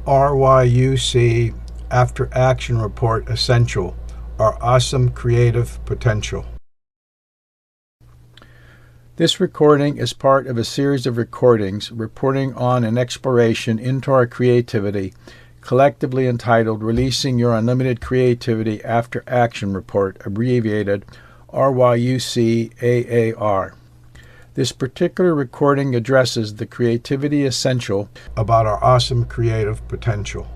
RYUC After Action Report Essential, Our Awesome Creative Potential. This recording is part of a series of recordings reporting on an exploration into our creativity, collectively entitled Releasing Your Unlimited Creativity After Action Report, abbreviated RYUC-AAR. This particular recording addresses the creativity essential about our awesome creative potential.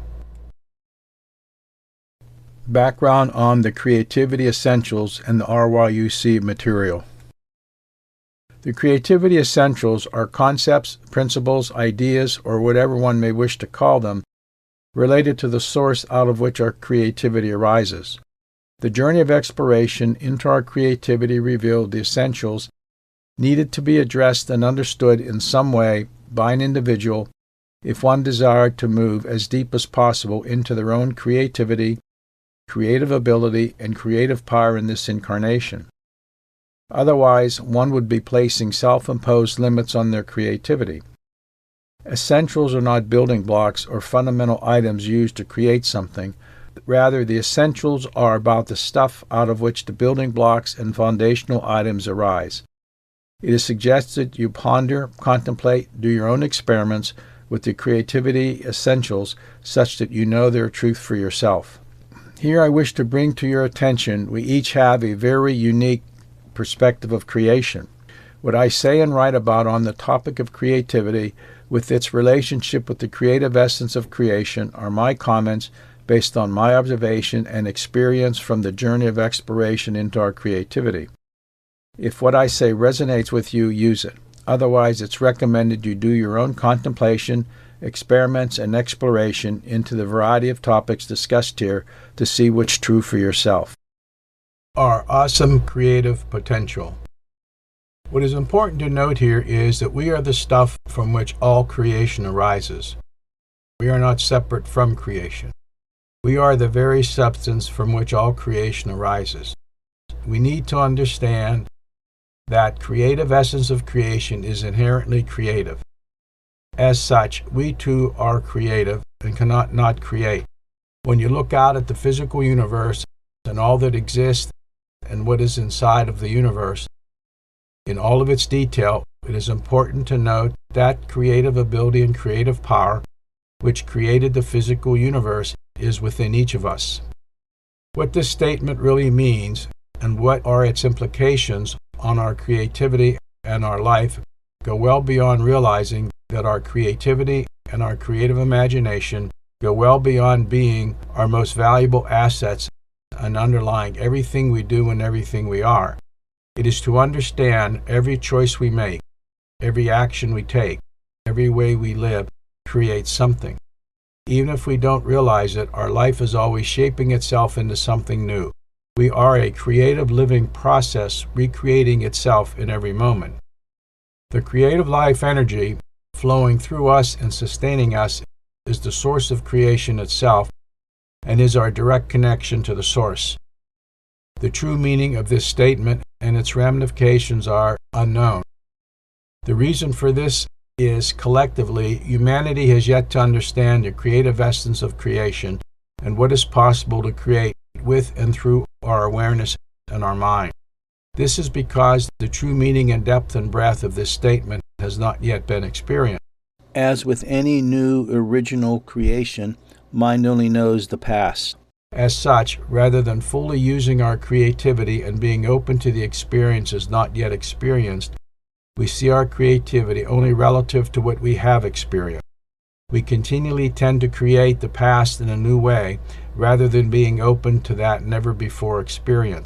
Background on the creativity essentials and the RYUC material. The creativity essentials are concepts, principles, ideas, or whatever one may wish to call them, related to the source out of which our creativity arises. The journey of exploration into our creativity revealed the essentials needed to be addressed and understood in some way by an individual if one desired to move as deep as possible into their own creativity, creative ability, and creative power in this incarnation. Otherwise, one would be placing self-imposed limits on their creativity. Essentials are not building blocks or fundamental items used to create something. Rather, the essentials are about the stuff out of which the building blocks and foundational items arise. It is suggested you ponder, contemplate, do your own experiments with the creativity essentials such that you know their truth for yourself. Here I wish to bring to your attention we each have a very unique perspective of creation. What I say and write about on the topic of creativity with its relationship with the creative essence of creation are my comments based on my observation and experience from the journey of exploration into our creativity. If what I say resonates with you, use it. Otherwise, it's recommended you do your own contemplation, experiments, and exploration into the variety of topics discussed here to see which true for yourself. Our awesome creative potential. What is important to note here is that we are the stuff from which all creation arises. We are not separate from creation. We are the very substance from which all creation arises. We need to understand that creative essence of creation is inherently creative. As such, we too are creative and cannot not create. When you look out at the physical universe and all that exists and what is inside of the universe, in all of its detail, it is important to note that creative ability and creative power which created the physical universe is within each of us. What this statement really means and what are its implications on our creativity and our life go well beyond realizing that our creativity and our creative imagination go well beyond being our most valuable assets and underlying everything we do and everything we are. It is to understand every choice we make, every action we take, every way we live creates something. Even if we don't realize it, our life is always shaping itself into something new. We are a creative living process recreating itself in every moment. The creative life energy flowing through us and sustaining us is the source of creation itself and is our direct connection to the source. The true meaning of this statement and its ramifications are unknown. The reason for this is, collectively, humanity has yet to understand the creative essence of creation and what is possible to create with and through our awareness and our mind. This is because the true meaning and depth and breadth of this statement has not yet been experienced. As with any new original creation, mind only knows the past. As such, rather than fully using our creativity and being open to the experiences not yet experienced, we see our creativity only relative to what we have experienced. We continually tend to create the past in a new way, rather than being open to that never-before experience.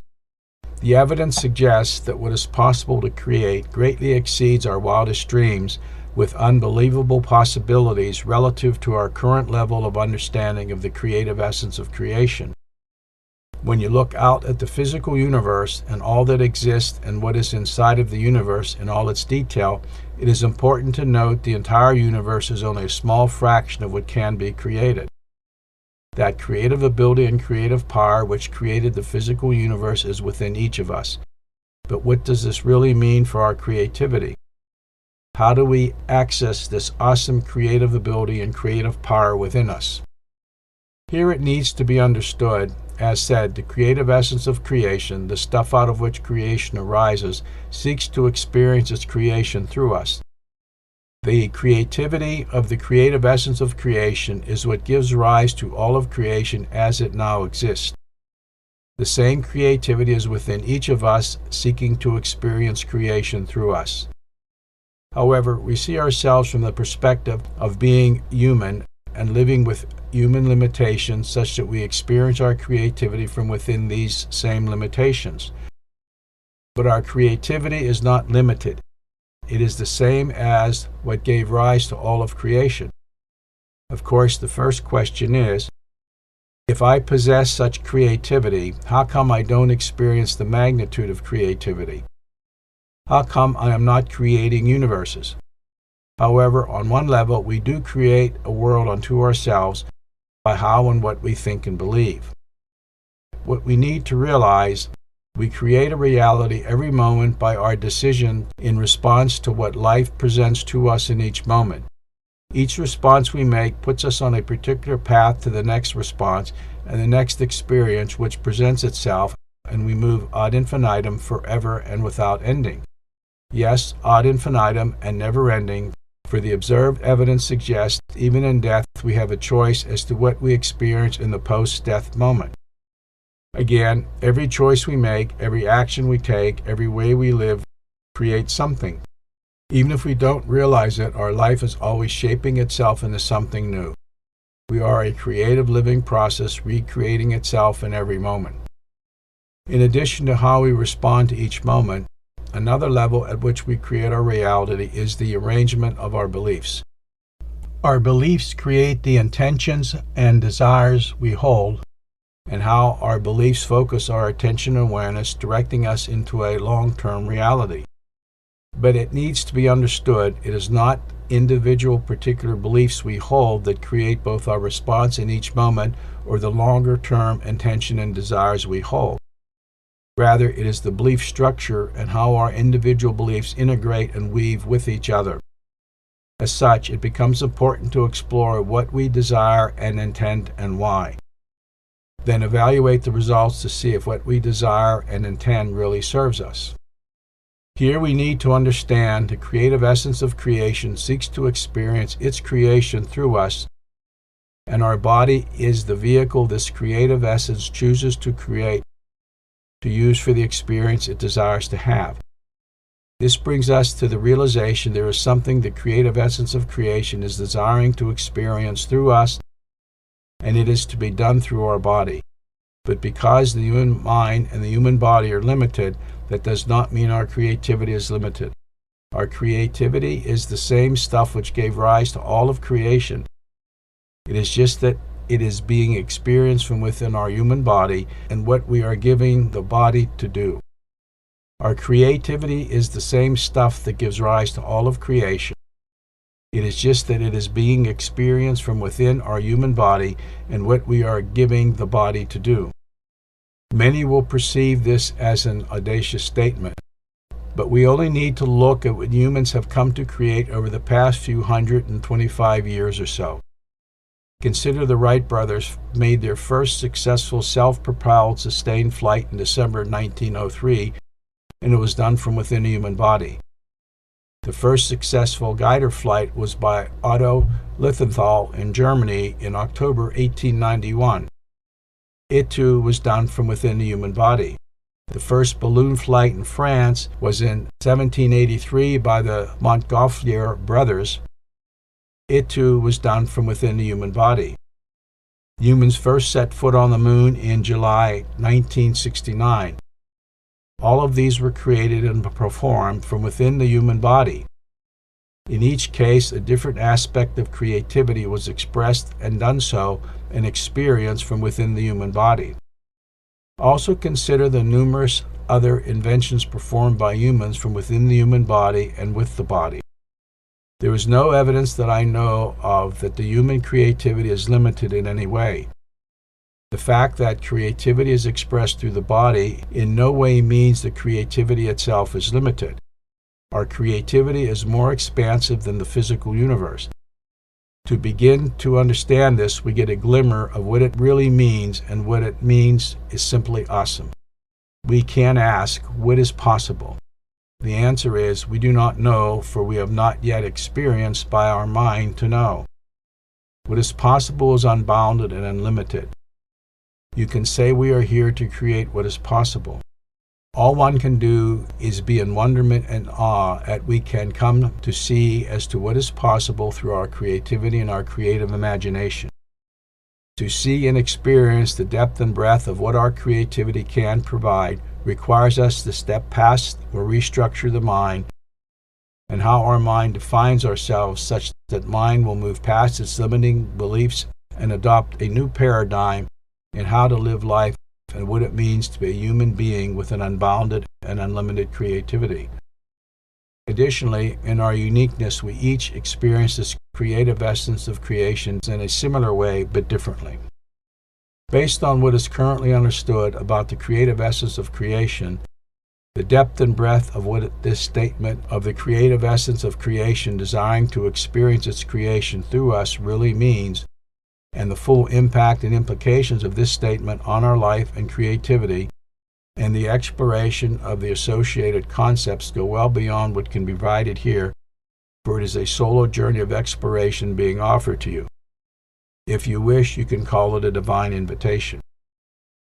The evidence suggests that what is possible to create greatly exceeds our wildest dreams, with unbelievable possibilities relative to our current level of understanding of the creative essence of creation. When you look out at the physical universe and all that exists and what is inside of the universe in all its detail, it is important to note the entire universe is only a small fraction of what can be created. That creative ability and creative power which created the physical universe is within each of us. But what does this really mean for our creativity? How do we access this awesome creative ability and creative power within us? Here it needs to be understood, as said, the creative essence of creation, the stuff out of which creation arises, seeks to experience its creation through us. The creativity of the creative essence of creation is what gives rise to all of creation as it now exists. The same creativity is within each of us, seeking to experience creation through us. However, we see ourselves from the perspective of being human and living with human limitations such that we experience our creativity from within these same limitations. But our creativity is not limited. It is the same as what gave rise to all of creation. Of course, the first question is, if I possess such creativity, how come I don't experience the magnitude of creativity? How come I am not creating universes? However, on one level, we do create a world unto ourselves by how and what we think and believe. What we need to realize, we create a reality every moment by our decision in response to what life presents to us in each moment. Each response we make puts us on a particular path to the next response and the next experience which presents itself, and we move ad infinitum forever and without ending. Yes, ad infinitum and never ending, for the observed evidence suggests even in death we have a choice as to what we experience in the post-death moment. Again, every choice we make, every action we take, every way we live creates something. Even if we don't realize it, our life is always shaping itself into something new. We are a creative living process recreating itself in every moment. In addition to how we respond to each moment, another level at which we create our reality is the arrangement of our beliefs. Our beliefs create the intentions and desires we hold, and how our beliefs focus our attention and awareness, directing us into a long-term reality. But it needs to be understood, it is not individual particular beliefs we hold that create both our response in each moment or the longer-term intention and desires we hold. Rather, it is the belief structure and how our individual beliefs integrate and weave with each other. As such, it becomes important to explore what we desire and intend and why. Then evaluate the results to see if what we desire and intend really serves us. Here we need to understand the creative essence of creation seeks to experience its creation through us, and our body is the vehicle this creative essence chooses to create, to use for the experience it desires to have. This brings us to the realization there is something the creative essence of creation is desiring to experience through us, and it is to be done through our body. But because the human mind and the human body are limited, that does not mean our creativity is limited. Our creativity is the same stuff which gave rise to all of creation. It is just that it is being experienced from within our human body and what we are giving the body to do. Our creativity is the same stuff that gives rise to all of creation. It is just that it is being experienced from within our human body and what we are giving the body to do. Many will perceive this as an audacious statement, but we only need to look at what humans have come to create over the past few 125 years or so. Consider the Wright brothers made their first successful self-propelled sustained flight in December 1903, and it was done from within a human body. The first successful guided flight was by Otto Lichtenthal in Germany in October 1891. It too was done from within the human body. The first balloon flight in France was in 1783 by the Montgolfier brothers. It too was done from within the human body. Humans first set foot on the moon in July 1969. All of these were created and performed from within the human body. In each case, a different aspect of creativity was expressed and done so and experienced from within the human body. Also consider the numerous other inventions performed by humans from within the human body and with the body. There is no evidence that I know of that the human creativity is limited in any way. The fact that creativity is expressed through the body in no way means that creativity itself is limited. Our creativity is more expansive than the physical universe. To begin to understand this, we get a glimmer of what it really means, and what it means is simply awesome. We can ask, what is possible? The answer is, we do not know, for we have not yet experienced by our mind to know. What is possible is unbounded and unlimited. You can say we are here to create what is possible. All one can do is be in wonderment and awe at we can come to see as to what is possible through our creativity and our creative imagination. To see and experience the depth and breadth of what our creativity can provide requires us to step past or restructure the mind, and how our mind defines ourselves, such that mind will move past its limiting beliefs and adopt a new paradigm in how to live life and what it means to be a human being with an unbounded and unlimited creativity. Additionally, in our uniqueness, we each experience this creative essence of creation in a similar way, but differently. Based on what is currently understood about the creative essence of creation, the depth and breadth of what this statement of the creative essence of creation desiring to experience its creation through us really means, and the full impact and implications of this statement on our life and creativity, and the exploration of the associated concepts go well beyond what can be provided here, for it is a solo journey of exploration being offered to you. If you wish, you can call it a divine invitation.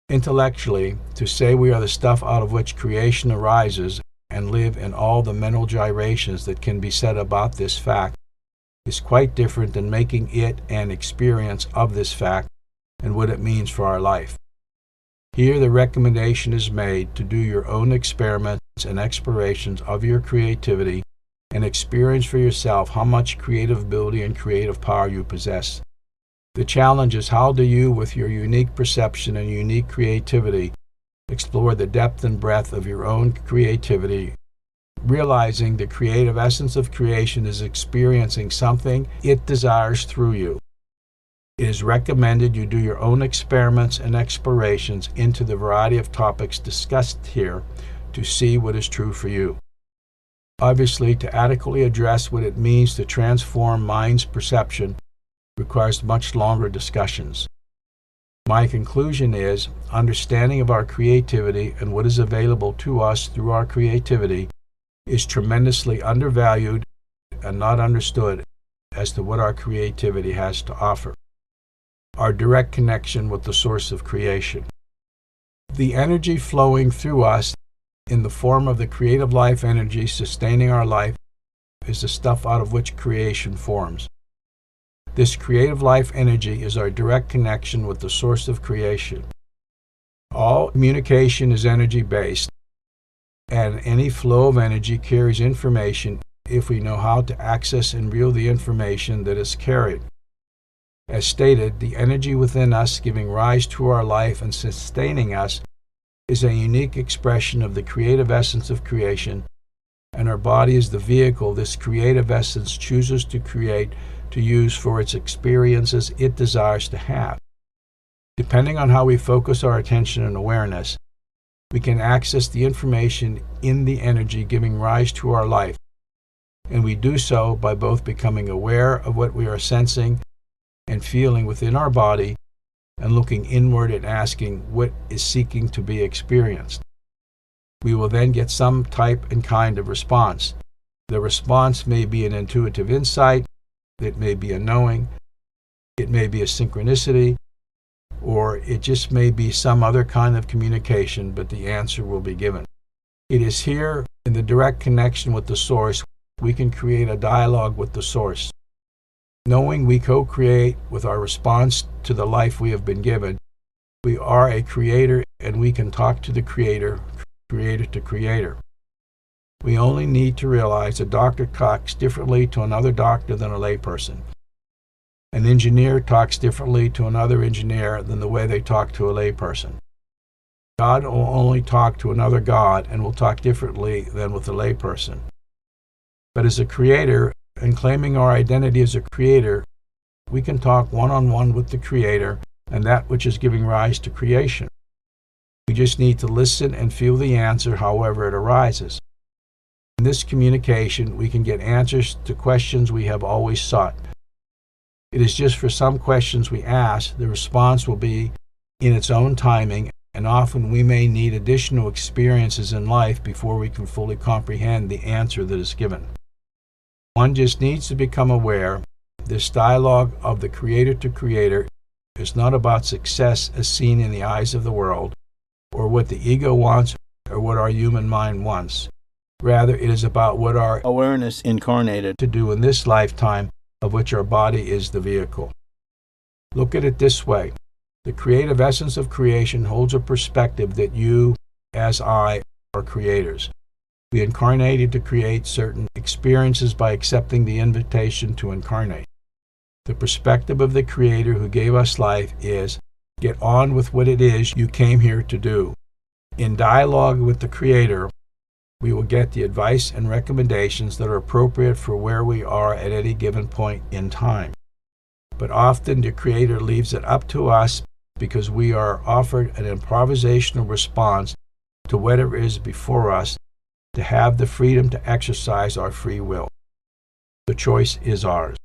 Intellectually, to say we are the stuff out of which creation arises and live in all the mental gyrations that can be said about this fact is quite different than making it an experience of this fact and what it means for our life. Here the recommendation is made to do your own experiments and explorations of your creativity and experience for yourself how much creative ability and creative power you possess. The challenge is, how do you, with your unique perception and unique creativity, explore the depth and breadth of your own creativity, realizing the creative essence of creation is experiencing something it desires through you. It is recommended you do your own experiments and explorations into the variety of topics discussed here to see what is true for you. Obviously, to adequately address what it means to transform mind's perception requires much longer discussions. My conclusion is, understanding of our creativity and what is available to us through our creativity is tremendously undervalued and not understood as to what our creativity has to offer. Our direct connection with the source of creation. The energy flowing through us in the form of the creative life energy sustaining our life is the stuff out of which creation forms. This creative life energy is our direct connection with the source of creation. All communication is energy-based, and any flow of energy carries information if we know how to access and reel the information that is carried. As stated, the energy within us giving rise to our life and sustaining us is a unique expression of the creative essence of creation, and our body is the vehicle this creative essence chooses to create to use for its experiences it desires to have. Depending on how we focus our attention and awareness, we can access the information in the energy giving rise to our life, and we do so by both becoming aware of what we are sensing and feeling within our body and looking inward and asking what is seeking to be experienced. We will then get some type and kind of response. The response may be an intuitive insight, it may be a knowing, it may be a synchronicity, or it just may be some other kind of communication, but the answer will be given. It is here, in the direct connection with the source, we can create a dialogue with the source. Knowing we co-create with our response to the life we have been given, we are a creator and we can talk to the creator, creator to creator. We only need to realize a doctor talks differently to another doctor than a layperson. An engineer talks differently to another engineer than the way they talk to a layperson. God will only talk to another God and will talk differently than with a layperson. But as a creator, and claiming our identity as a creator, we can talk one-on-one with the creator and that which is giving rise to creation. We just need to listen and feel the answer however it arises. In this communication, we can get answers to questions we have always sought. It is just for some questions we ask, the response will be in its own timing, and often we may need additional experiences in life before we can fully comprehend the answer that is given. One just needs to become aware this dialogue of the creator to creator is not about success as seen in the eyes of the world, or what the ego wants, or what our human mind wants. Rather, it is about what our awareness incarnated to do in this lifetime, of which our body is the vehicle. Look at it this way. The creative essence of creation holds a perspective that you, as I, are creators. We incarnated to create certain experiences by accepting the invitation to incarnate. The perspective of the Creator who gave us life is, get on with what it is you came here to do. In dialogue with the Creator, we will get the advice and recommendations that are appropriate for where we are at any given point in time. But often the Creator leaves it up to us because we are offered an improvisational response to whatever is before us to have the freedom to exercise our free will. The choice is ours.